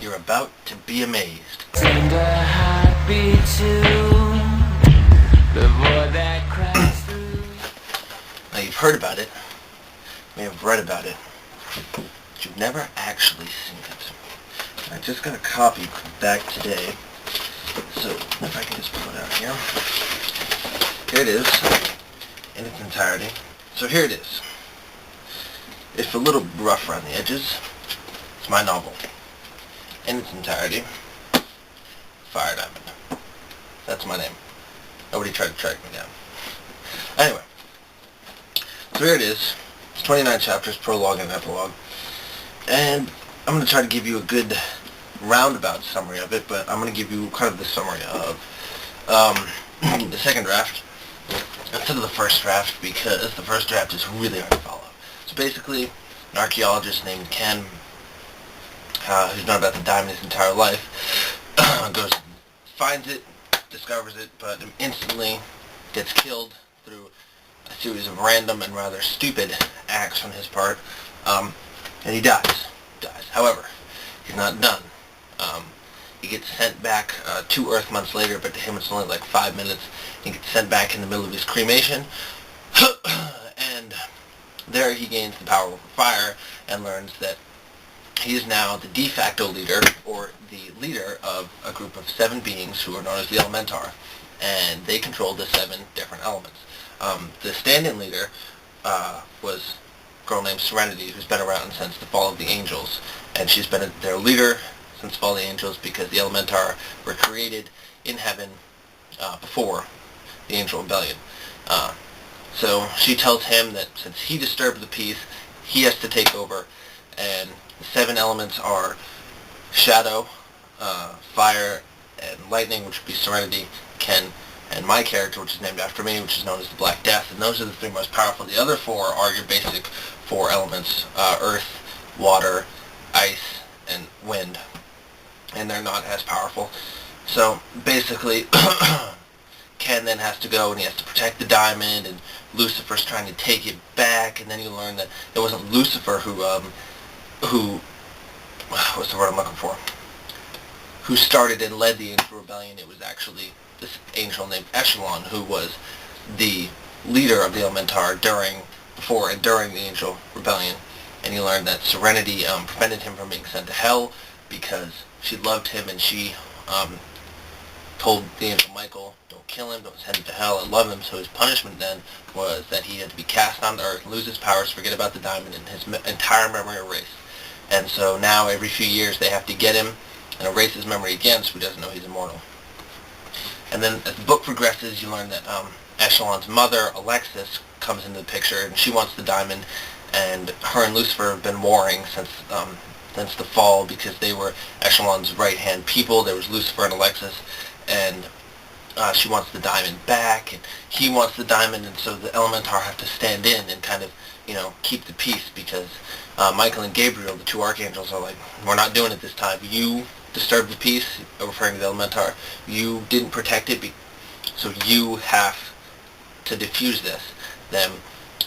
You're about to be amazed. Tender heartbeat too. The void that cries through. Now you've heard about it, may have read about it, but you've never actually seen it. I just got a copy back today, so if I can just pull it out here. Here it is, in its entirety. So here it is. If a little rough around the edges, it's my novel. In its entirety, Fire Diamond. That's my name. Nobody tried to track me down. Anyway, so here it is. It's 29 chapters, prologue and epilogue. And I'm going to try to give you a good roundabout summary of it, but I'm going to give you kind of the summary of the second draft instead of the first draft, because the first draft is really hard to follow. So basically, an archaeologist named Ken, who's known about the diamond his entire life, goes, finds it, discovers it, but instantly gets killed through a series of random and rather stupid acts on his part, and he dies. However, he's not done. He gets sent back 2 Earth months later, but to him it's only like 5 minutes. He gets sent back in the middle of his cremation, and there he gains the power over fire and learns that he is now the de facto leader, or the leader of a group of 7 beings who are known as the Elementar, and they control the 7 different elements. The stand-in leader was a girl named Serenity, who's been around since the fall of the angels, and she's been their leader since the fall of the angels because the Elementar were created in heaven before the Angel Rebellion. So she tells him that since he disturbed the peace, he has to take over, and the 7 elements are shadow, fire, and lightning, which would be Serenity, Ken, and my character, which is named after me, which is known as the Black Death, and those are the 3 most powerful. The other 4 are your basic 4 elements, earth, water, ice, and wind, and they're not as powerful. So basically, Ken then has to go and he has to protect the diamond, and Lucifer's trying to take it back, and then you learn that it wasn't Lucifer who what's the word I'm looking for? Who started and led the Angel Rebellion. It was actually this angel named Echelon who was the leader of the Elementar before and during the Angel Rebellion. And you learn that Serenity prevented him from being sent to hell because she loved him, and she told the angel Michael, don't kill him, don't send him to hell, I love him. So his punishment then was that he had to be cast on earth, lose his powers, forget about the diamond, and his entire memory erased. And so now every few years they have to get him and erase his memory again so he doesn't know he's immortal. And then as the book progresses, you learn that Echelon's mother, Alexis, comes into the picture, and she wants the diamond, and her and Lucifer have been warring since the fall, because they were Echelon's right-hand people. There was Lucifer and Alexis, and she wants the diamond back, and he wants the diamond, and so the Elementar have to stand in and kind of, keep the peace, because Michael and Gabriel, the 2 archangels, are like, we're not doing it this time. You disturbed the peace, referring to the Elementar. You didn't protect it, so you have to defuse this.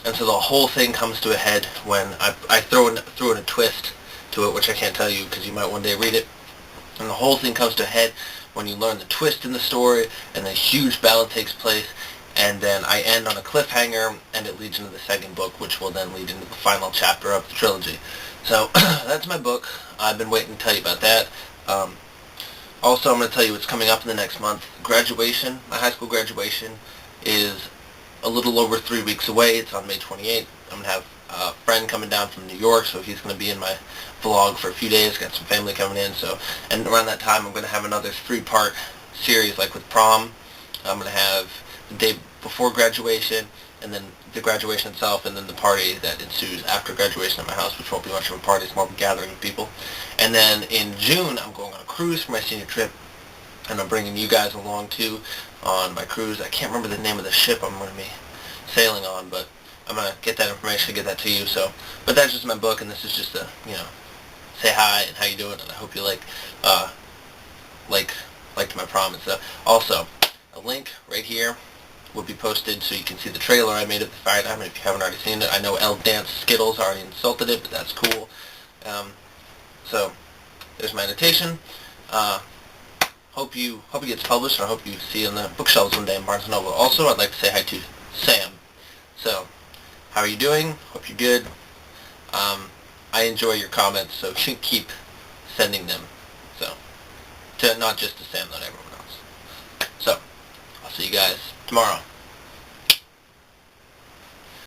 And so the whole thing comes to a head when I throw in a twist to it, which I can't tell you because you might one day read it. And the whole thing comes to a head when you learn the twist in the story, and a huge battle takes place, and then I end on a cliffhanger, and it leads into the second book, which will then lead into the final chapter of the trilogy. So that's my book. I've been waiting to tell you about that. Also, I'm going to tell you what's coming up in the next month. Graduation, my high school graduation, is a little over 3 weeks away. It's on May 28th. I'm going to have a friend coming down from New York, so he's going to be in my vlog for a few days. Got some family coming in, and around that time I'm going to have another 3-part series, like with prom. I'm going to have the day before graduation, and then the graduation itself, and then the party that ensues after graduation at my house, which won't be much of a party, it's more of a gathering of people. And then in June, I'm going on a cruise for my senior trip, and I'm bringing you guys along too on my cruise. I can't remember the name of the ship I'm going to be sailing on, but I'm going to get that information, get that to you. But that's just my book, and this is just a, say hi and how you doing, and I hope you liked my prom and stuff. Also, a link right here will be posted so you can see the trailer I made of the Fire Diamond if you haven't already seen it. I know L Dance Skittles already insulted it, but that's cool. So There's my annotation. Hope it gets published, or I hope you see it on the bookshelves one day in Barnes & Noble. Also, I'd like to say hi to Sam. So, how are you doing? Hope you're good. I enjoy your comments, so keep sending them. So, not just to Sam, not everyone else. So, I'll see you guys tomorrow.